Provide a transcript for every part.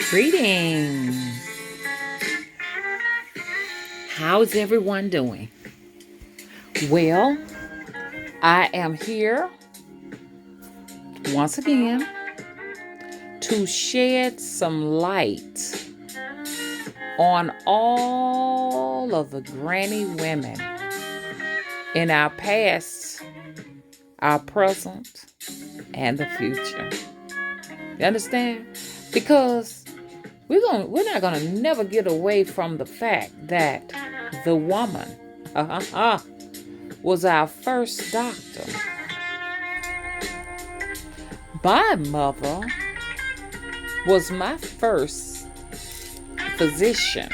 Greetings. How's everyone doing? Well, I am here once again to shed some light on all of the granny women in our past, our present, and the future. You understand? Because we're not gonna never get away from the fact that the woman was our first doctor. My mother was my first physician.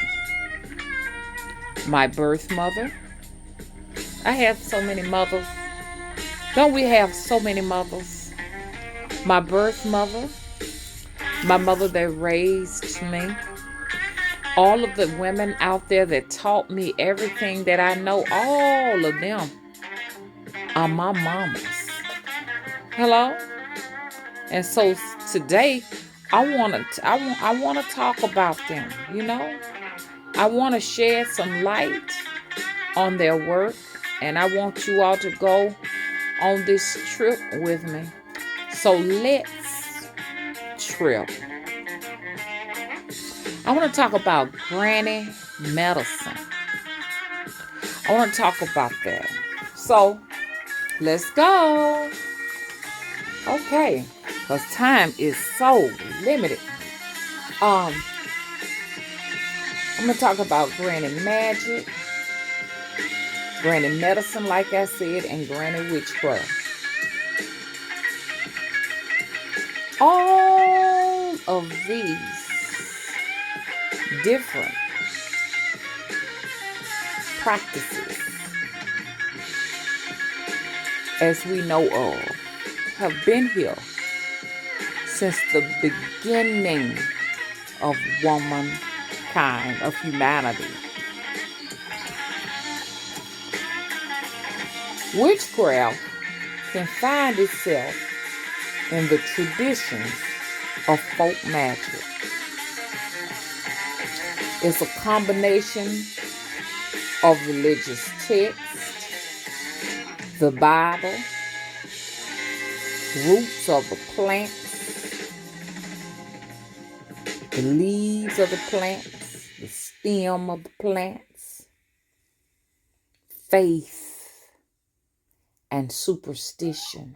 My birth mother. I have so many mothers. Don't we have so many mothers? My birth mother, my mother that raised me, all of the women out there that taught me everything that I know, all of them are my mamas. Hello? And so today I want to talk about them, you know? I want to shed some light on their work, and I want you all to go on this trip with me. So let's trip. I want to talk about granny medicine. I want to talk about that. So let's go. Okay, because time is so limited. I'm going to talk about granny magic, granny medicine, like I said, and granny witchcraft. All of these different practices, as we know of, have been here since the beginning of womankind, of humanity. Witchcraft can find itself in the traditions of folk magic. It's a combination of religious texts, the Bible, roots of the plants, the leaves of the plants, the stem of the plants, faith, and superstition.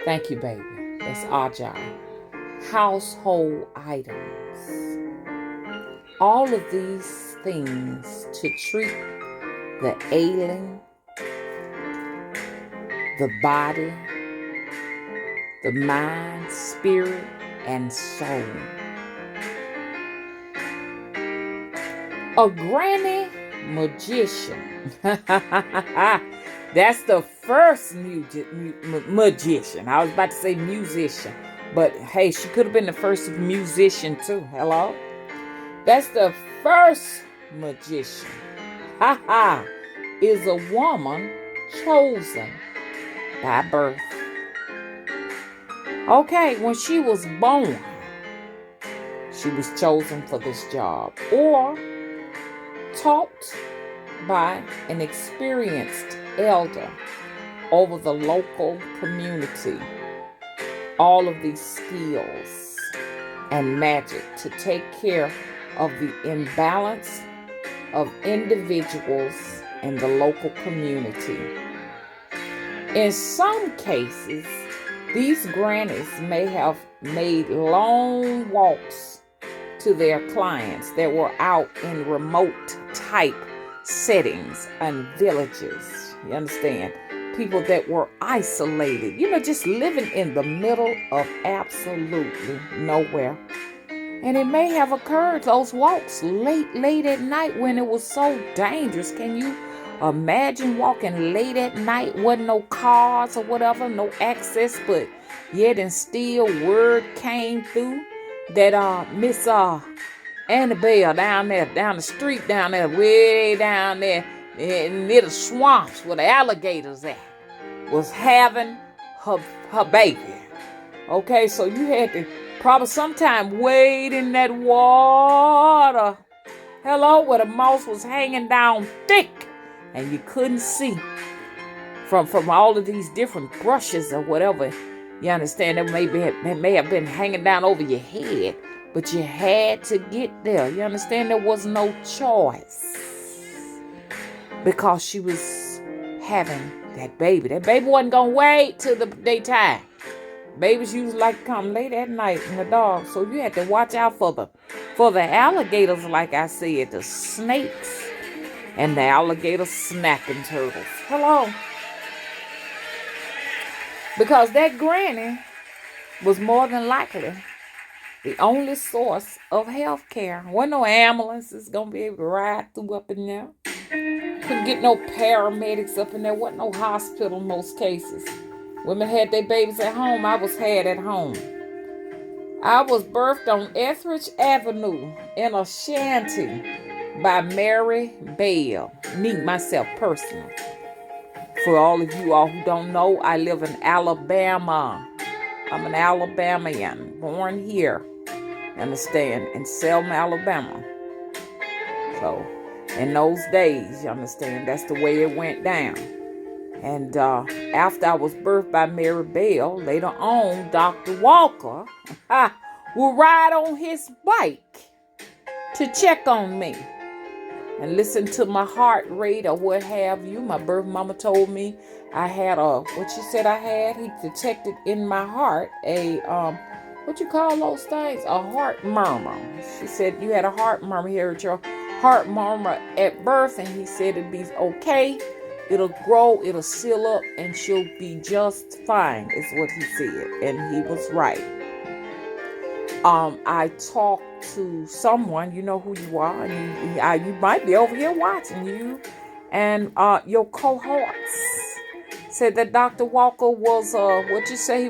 Thank you, baby. That's our job. Household items. All of these things to treat the ailing, the body, the mind, spirit, and soul. A granny magician. That's the first magician. I was about to say musician, but hey, she could have been the first musician too. Hello? That's the first magician. Is a woman chosen by birth. Okay, when she was born, she was chosen for this job, or taught by an experienced elder over the local community. All of these skills and magic to take care of the imbalance of individuals in the local community. In some cases, these grannies may have made long walks to their clients that were out in remote type settings and villages. You understand? People that were isolated, just living in the middle of absolutely nowhere. And it may have occurred, those walks late at night when it was so dangerous. Can you imagine walking late at night? Wasn't no cars or whatever, no access, but yet and still word came through that Miss Annabelle down the street down there, way down there near the swamps where the alligators at, was having her baby. Okay, so you had to probably sometime wade in that water. Hello, where the moss was hanging down thick and you couldn't see from all of these different brushes or whatever. You understand? That may have been hanging down over your head, but you had to get there. You understand? There was no choice because she was having that baby. That baby wasn't gonna wait till the daytime. Babies usually like to come late at night in the dark, so you had to watch out for the alligators, like I said, the snakes, and the alligator snapping turtles. Hello. Because that granny was more than likely the only source of health care. Wasn't no ambulances gonna be able to ride through up in there. Couldn't get no paramedics up in there. Wasn't no hospital in most cases. Women had their babies at home. I was had at home. I was birthed on Etheridge Avenue in a shanty by Mary Bell. Me, myself, personally. For all of you all who don't know, I live in Alabama. I'm an Alabamian, born here, understand, in Selma, Alabama. So, in those days, you understand, that's the way it went down. And after I was birthed by Mary Bell, later on, Dr. Walker would ride on his bike to check on me and listen to my heart rate or what have you. My birth mama told me I had what she said I had, he detected in my heart what you call those things? A heart murmur. She said you had a heart murmur here at your heart murmur at birth, and he said it'd be okay. It'll grow, it'll seal up, and she'll be just fine, is what he said. And he was right. I talked to someone, you know who you are, and you might be over here watching you, and your cohorts said that Dr. Walker was what you say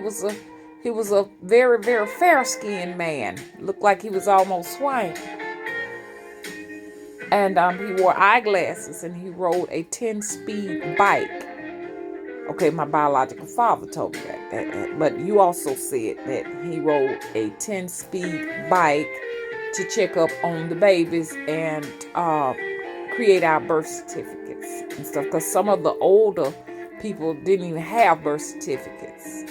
he was a very, very fair-skinned man. Looked like he was almost white. And he wore eyeglasses and he rode a 10-speed bike. Okay, my biological father told me that. But you also said that he rode a 10-speed bike to check up on the babies and create our birth certificates and stuff. Because some of the older people didn't even have birth certificates.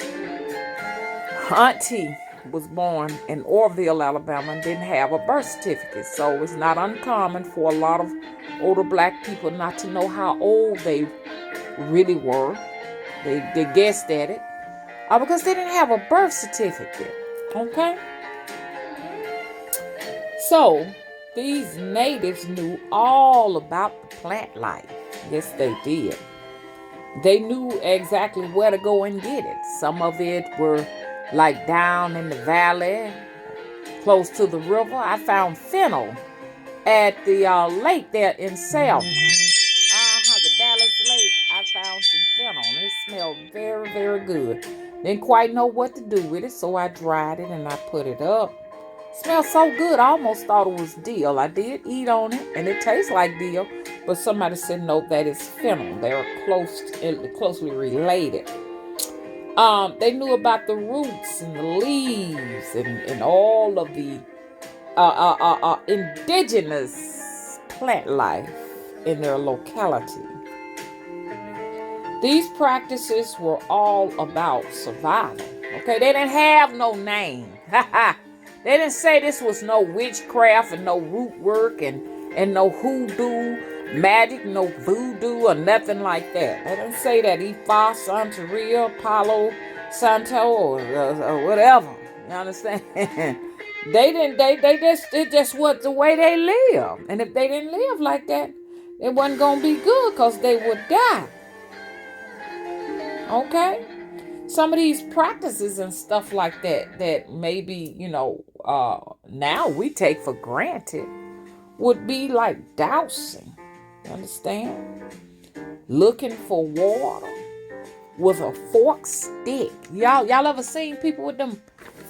Auntie was born in Orville, Alabama, and didn't have a birth certificate. So it's not uncommon for a lot of older black people not to know how old they really were. They guessed at it because they didn't have a birth certificate. Okay? So these natives knew all about the plant life. Yes, they did. They knew exactly where to go and get it. Some of it were like down in the valley, close to the river. I found fennel at the lake there in Selma. The Dallas Lake. I found some fennel, and it smelled very, very good. Didn't quite know what to do with it, so I dried it and I put it up. Smelled so good, I almost thought it was dill. I did eat on it, and it tastes like dill, but somebody said no, that is fennel. They're closely related. They knew about the roots and the leaves and all of the indigenous plant life in their locality. These practices were all about survival. Okay, they didn't have no name. They didn't say this was no witchcraft and no root work and no hoodoo, magic, no voodoo or nothing like that. They didn't say that. Ifa, Santeria, Palo Santo, or whatever. You understand? They just was the way they live. And if they didn't live like that, it wasn't gonna be good because they would die. Okay? Some of these practices and stuff like that maybe, now we take for granted would be like dousing. You understand? Looking for water with a forked stick. Y'all ever seen people with them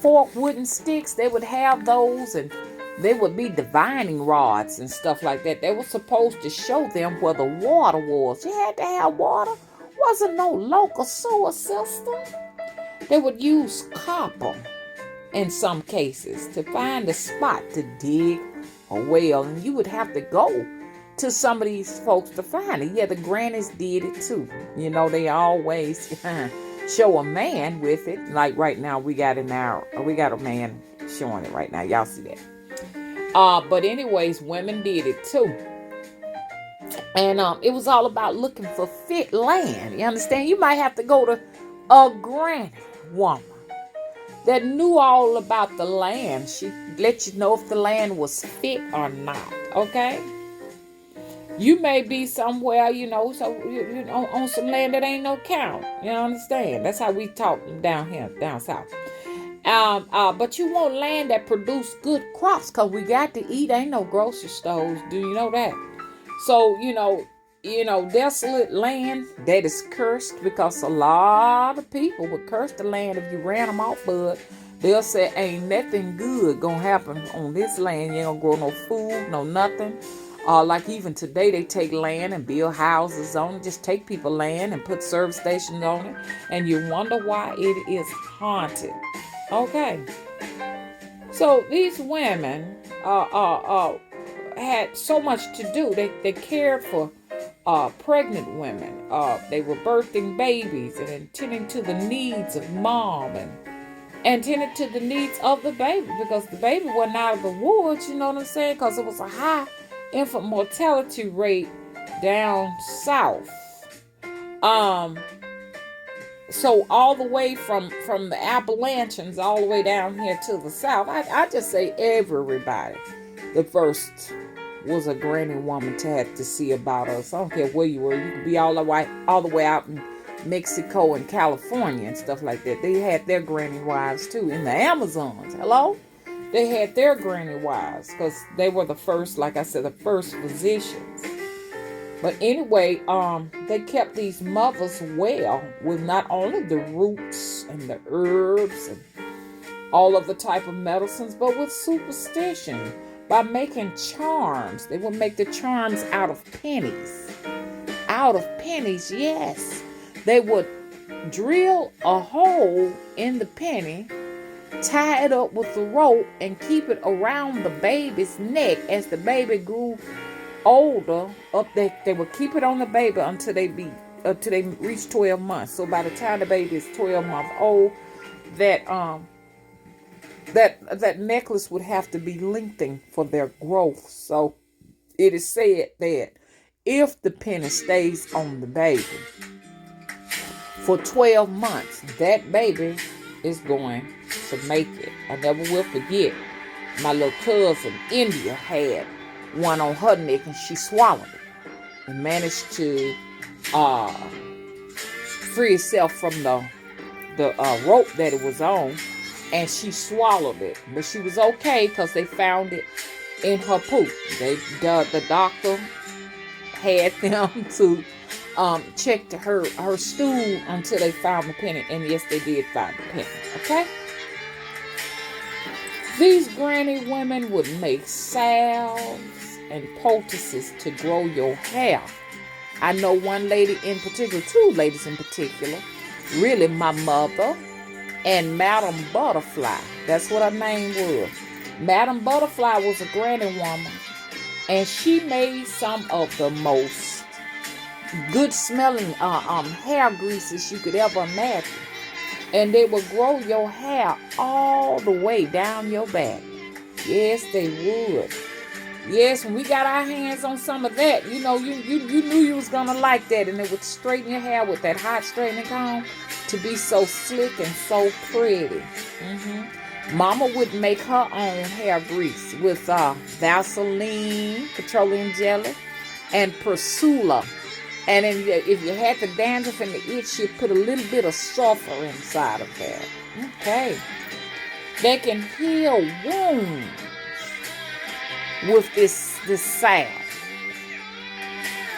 forked wooden sticks? They would have those, and they would be divining rods and stuff like that. They were supposed to show them where the water was. You had to have water. Wasn't no local sewer system. They would use copper in some cases to find a spot to dig a well, and you would have to go to some of these folks to find it. Yeah, the grannies did it too. You know, they always show a man with it. Like right now, we got a man showing it right now. Y'all see that? But anyways, women did it too. And it was all about looking for fit land. You understand? You might have to go to a granny woman that knew all about the land. She let you know if the land was fit or not. Okay? You may be somewhere, so you on some land that ain't no count. You understand? That's how we talk down here, down south. But you want land that produce good crops, because we got to eat. Ain't no grocery stores. Do you know that? So, desolate land that is cursed, because a lot of people would curse the land if you ran them off, bud. They'll say, ain't nothing good gonna happen on this land. You ain't gonna grow no food, no nothing. Like even today, they take land and build houses on it. Just take people land and put service stations on it. And you wonder why it is haunted. Okay. So these women had so much to do. They cared for pregnant women. They were birthing babies and tending to the needs of mom and tended to the needs of the baby, because the baby wasn't out of the woods, you know what I'm saying? Because it was a high infant mortality rate down south. So all the way from the Appalachians all the way down here to the south, I just say everybody. The first was a granny woman to have to see about us. I don't care where you were. You could be all the way out in Mexico and California and stuff like that. They had their granny wives too. In the Amazons, hello? They had their granny wives, because they were the first, like I said, the first physicians. But anyway, they kept these mothers well with not only the roots and the herbs and all of the type of medicines, but with superstition. By making charms. They would make the charms out of pennies. Out of pennies, yes. They would drill a hole in the penny, tie it up with a rope, and keep it around the baby's neck. As the baby grew older, they would keep it on the baby until they reach 12 months. So by the time the baby is 12 months old, that necklace would have to be lengthened for their growth. So it is said that if the penny stays on the baby for 12 months, that baby is going to make it. I never will forget, my little cousin India had one on her neck, and she swallowed it and managed to free herself from the rope that it was on. And she swallowed it. But she was okay, because they found it in her poop. The doctor had them to check her stool until they found the penny. And yes, they did find the penny. Okay? These granny women would make salves and poultices to grow your hair. I know one lady in particular, two ladies in particular, really my mother and Madam Butterfly. That's what her name was. Madam Butterfly was a granny woman, and she made some of the most good smelling hair greases you could ever imagine. And they would grow your hair all the way down your back. Yes, they would. Yes, when we got our hands on some of that, you knew you was gonna like that, and it would straighten your hair with that hot straightening comb to be so slick and so pretty. Mama would make her own hair grease with Vaseline, petroleum jelly, and Persula. And then if you had the dandruff and the itch, she'd put a little bit of sulfur inside of that. Okay. They can heal wounds with this salve.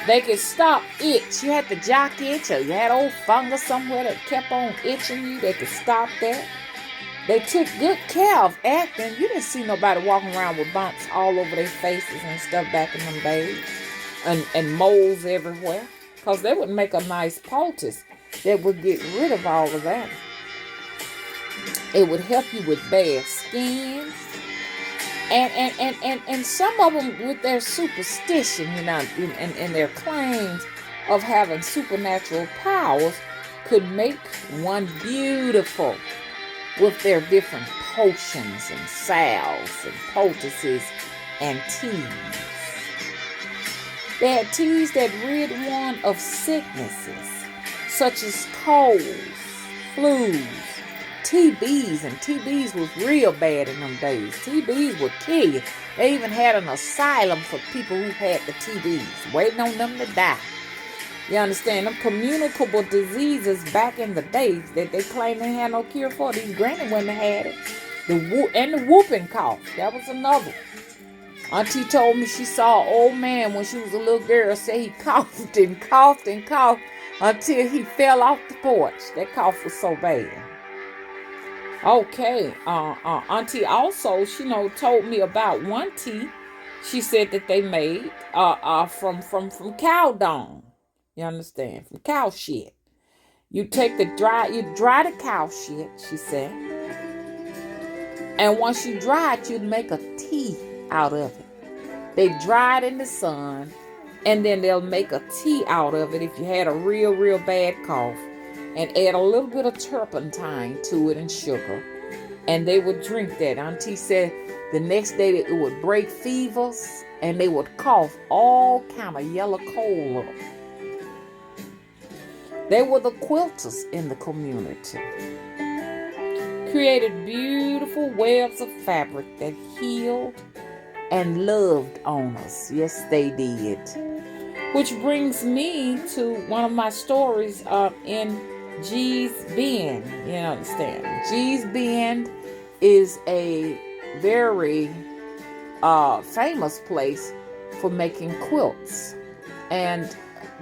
They can stop itch. You had the jock itch, or you had old fungus somewhere that kept on itching you. They could stop that. They took good care of acne. You didn't see nobody walking around with bumps all over their faces and stuff back in them days. And moles everywhere. Because they would make a nice poultice that would get rid of all of that. It would help you with bad skin. And some of them with their superstition, and their claims of having supernatural powers could make one beautiful with their different potions and salves and poultices and teas. They had teas that rid one of sicknesses such as colds, flus, TBs, and TBs was real bad in them days. TBs would kill you. They even had an asylum for people who had the TBs, waiting on them to die. You understand? Them communicable diseases back in the days that they claimed they had no cure for. These granny women had it. The whooping cough. That was another. Auntie told me she saw an old man when she was a little girl say he coughed and coughed and coughed until he fell off the porch. That cough was so bad. Okay, Auntie also, told me about one tea. She said that they made from cow dung. You understand? From cow shit. You dry the cow shit, she said. And once you dry it, you'd make a tea out of it. They dry it in the sun, and then they'll make a tea out of it if you had a real, real bad cough, and add a little bit of turpentine to it and sugar. And they would drink that. Auntie said the next day it would break fevers, and they would cough all kind of yellow coal. They were the quilters in the community. Created beautiful webs of fabric that healed and loved on us. Yes, they did. Which brings me to one of my stories in Gee's Bend. You understand? Gee's Bend is a very famous place for making quilts. And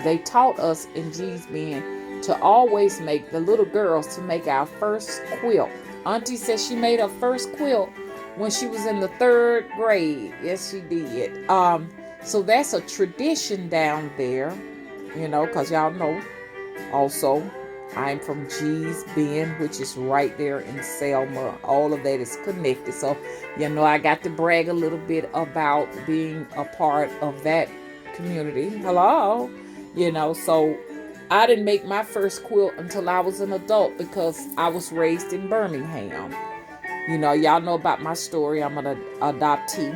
they taught us in Gee's Bend to always make the little girls to make our first quilt. Auntie said she made her first quilt when she was in the 3rd grade. Yes, she did. So that's a tradition down there, because y'all know also I'm from Gee's Bend, which is right there in Selma. All of that is connected. So, I got to brag a little bit about being a part of that community. Hello. So I didn't make my first quilt until I was an adult because I was raised in Birmingham. Y'all know about my story. I'm an adoptee.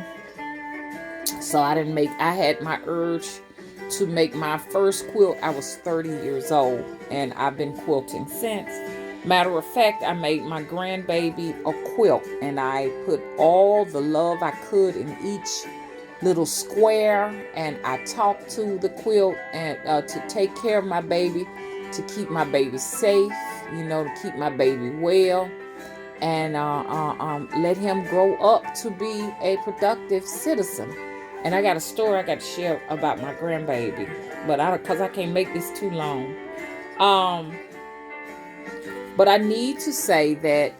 So I had my urge to make my first quilt. I was 30 years old, and I've been quilting since. Matter of fact, I made my grandbaby a quilt, and I put all the love I could in each little square, and I talked to the quilt and to take care of my baby, to keep my baby safe, to keep my baby well, and let him grow up to be a productive citizen. And I got a story I got to share about my grandbaby, but because I can't make this too long. But I need to say that,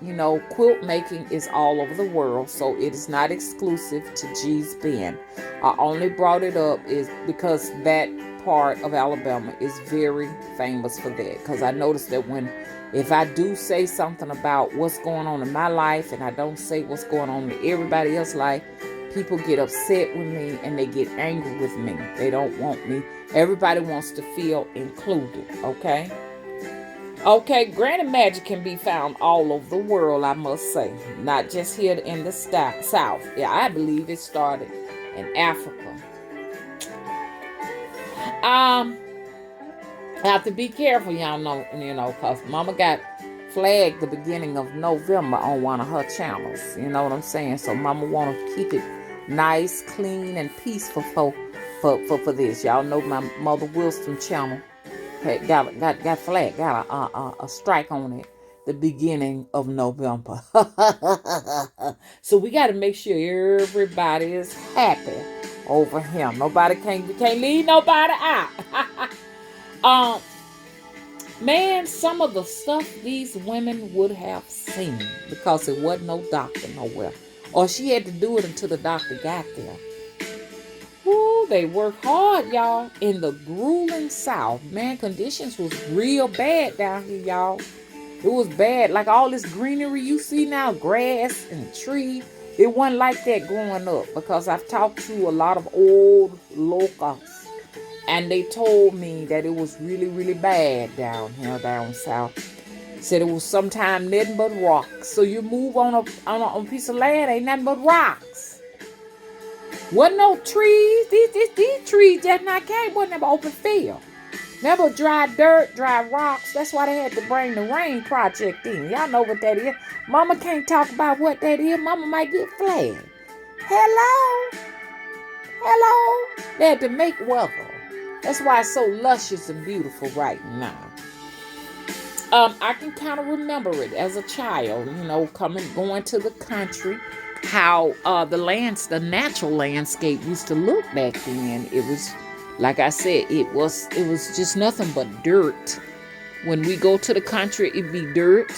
quilt making is all over the world, so it is not exclusive to Gee's Bend. I only brought it up is because that part of Alabama is very famous for that. Because I noticed that if I do say something about what's going on in my life and I don't say what's going on in everybody else's life, people get upset with me and they get angry with me. They don't want me. Everybody wants to feel included, okay? Okay, Granny Magic can be found all over the world, I must say. Not just here in the South. Yeah, I believe it started in Africa. I have to be careful, y'all know, because Mama got flagged the beginning of November on one of her channels. You know what I'm saying? So Mama want to keep it nice, clean, and peaceful for this. Y'all know my Mother Wilson channel got flagged, got a strike on it the beginning of November. So we got to make sure everybody is happy over here. Nobody can't leave nobody out. Man, some of the stuff these women would have seen because there wasn't no doctor nowhere, or she had to do it until the doctor got there. Ooh, they work hard, y'all, in the grueling South. Man, conditions was real bad down here, y'all. It was bad. Like all this greenery you see now, grass and trees, it wasn't like that growing up because I've talked to a lot of old locals and they told me that it was really, really bad down here, down south. Said it was sometimes nothing but rocks. So you move on a piece of land, ain't nothing but rocks. Wasn't no trees. These trees just not came. Wasn't never open field. Never dry dirt, dry rocks. That's why they had to bring the rain project in. Y'all know what that is. Mama can't talk about what that is. Mama might get flagged. Hello? Hello? They had to make weather. That's why it's so luscious and beautiful right now. I can kind of remember it as a child, going to the country, how the natural landscape used to look back then. It was, like I said, it was just nothing but dirt. When we go to the country, it'd be dirt.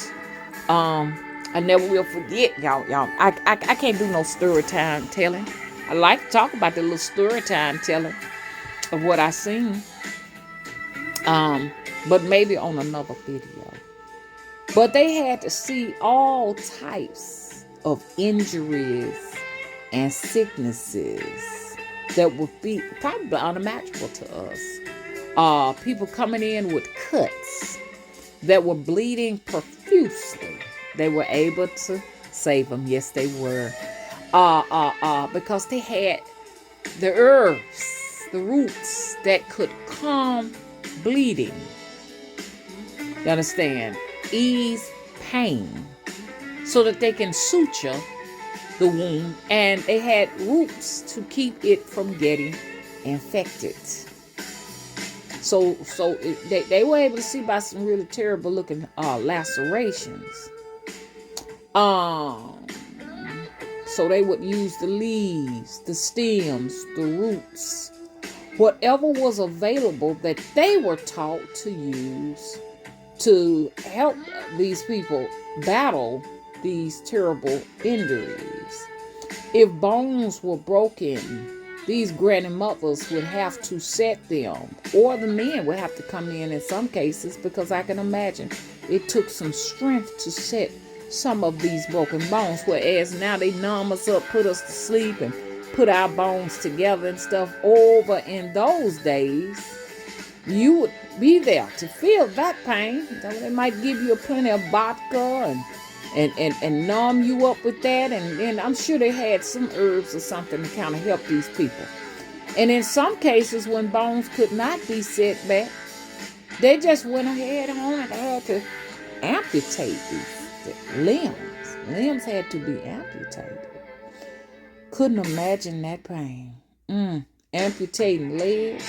I never will forget, y'all. I can't do no story time telling. I like to talk about the little story time telling of what I seen. But maybe on another video. But they had to see all types of injuries and sicknesses that would be probably unimaginable to us. People coming in with cuts that were bleeding profusely. They were able to save them. Yes, they were. Because they had the herbs, the roots that could calm bleeding. You understand? Ease pain so that they can suture the wound, and they had roots to keep it from getting infected. So they were able to see by some really terrible looking lacerations. So they would use the leaves, the stems, the roots, whatever was available that they were taught to use to help these people battle these terrible injuries. If bones were broken, these grandmothers would have to set them, or the men would have to come in some cases, because I can imagine it took some strength to set some of these broken bones, whereas now they numb us up, put us to sleep, and put our bones together and stuff. Over in those days, you would be there to feel that pain. They might give you plenty of vodka and numb you up with that, and I'm sure they had some herbs or something to kind of help these people. And in some cases, when bones could not be set back, they just went ahead on and had to amputate these limbs. Limbs had to be amputated. Couldn't imagine that pain. Amputating legs,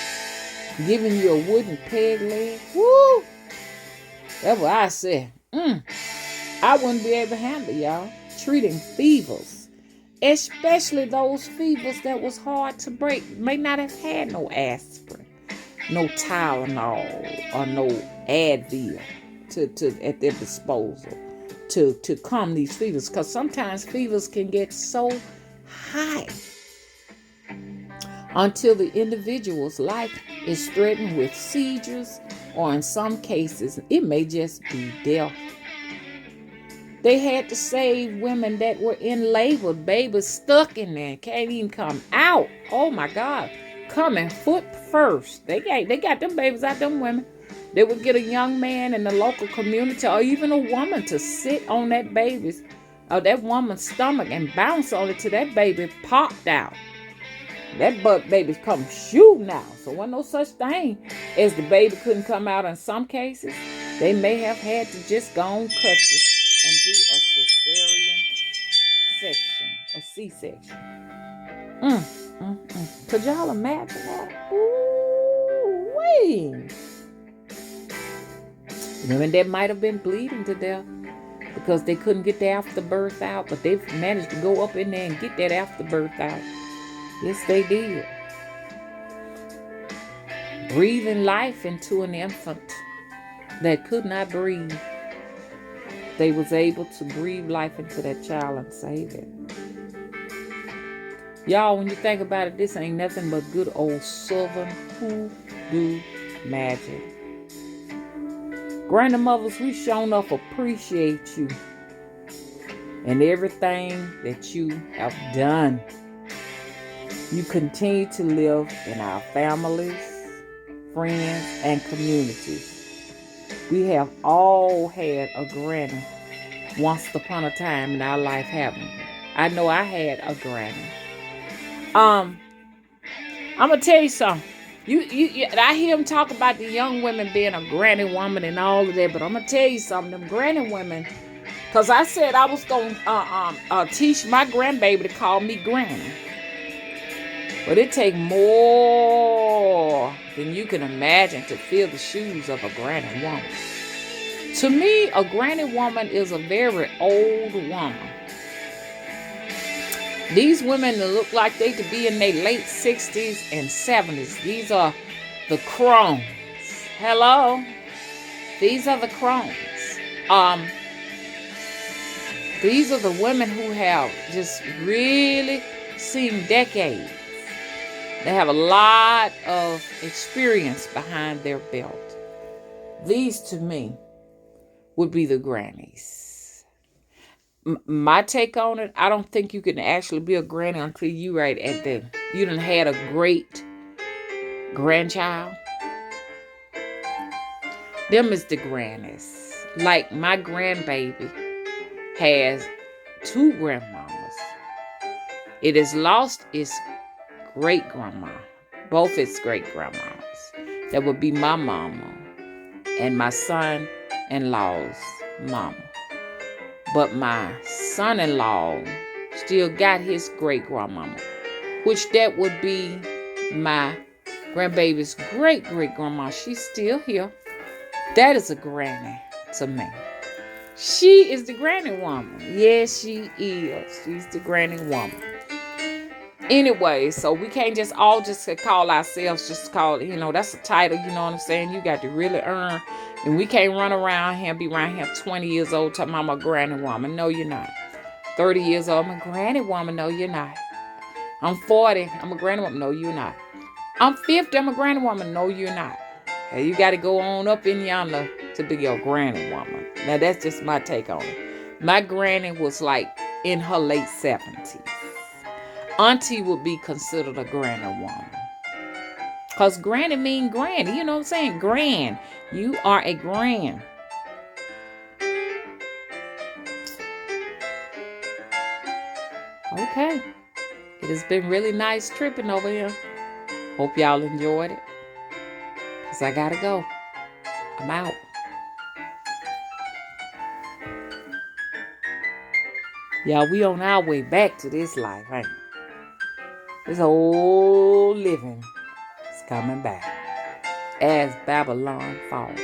giving you a wooden peg leg. Woo! That's what I said. I wouldn't be able to handle, y'all. Treating fevers, especially those fevers that was hard to break. May not have had no aspirin, no Tylenol, or no Advil at their disposal to calm these fevers. Because sometimes fevers can get so high until the individual's life is threatened with seizures, or in some cases, it may just be death. They had to save women that were in labor, babies stuck in there, can't even come out. Oh my God, coming foot first. They got them babies out, them women. They would get a young man in the local community, or even a woman, to sit on that woman's stomach and bounce on it till that baby popped out. That baby come shooting out. So wasn't no such thing as the baby couldn't come out. In some cases, they may have had to just go on, cut it, and do a C-section. Could y'all imagine that? Ooh-wee. Women that might have been bleeding to death because they couldn't get the afterbirth out, but they managed to go up in there and get that afterbirth out. Yes, they did. Breathing life into an infant that could not breathe. They was able to breathe life into that child and save it. Y'all, when you think about it, this ain't nothing but good old Southern hoodoo magic. Grandmothers, we sure enough appreciate you and everything that you have done. You continue to live in our families, friends, and communities. We have all had a granny once upon a time in our life, haven't we? I know I had a granny. I'm gonna tell you something. I hear them talk about the young women being a granny woman and all of that, but I'm gonna tell you something. Them granny women, cause I said I was gonna teach my grandbaby to call me granny, but it take more than you can imagine to fill the shoes of a granny woman. To me, a granny woman is a very old woman. These women that look like they could be in their late 60s and 70s. These are the crones. Hello? These are the crones. These are the women who have just really seen decades. They have a lot of experience behind their belt. These, to me, would be the grannies. My take on it, I don't think you can actually be a granny until you you done had a great grandchild. Them is the grannies. Like my grandbaby has 2 grandmamas. It has lost its great grandma, both its great grandmas. That would be my mama and my son-in-law's mama. But my son-in-law still got his great-grandmama, which that would be my grandbaby's great-great-grandma. She's still here. That is a granny to me. She is the granny woman. Yes, she is. She's the granny woman. Anyway, so we can't just call ourselves that's a title, you know what I'm saying? You got to really earn. And we can't run around here and be around here 20 years old talking about I'm a granny woman. No, you're not. 30 years old, I'm a granny woman. No, you're not. I'm 40, I'm a granny woman. No, you're not. I'm 50, I'm a granny woman. No, you're not. Hey, you got to go on up in yonder to be a granny woman. Now, that's just my take on it. My granny was like in her late 70s. Auntie would be considered a granny woman. Because granny mean granny. You know what I'm saying? Grand. You are a grand. Okay. It has been really nice tripping over here. Hope y'all enjoyed it. Because I got to go. I'm out. Y'all, we on our way back to this life, ain't we? This old living is coming back as Babylon falls.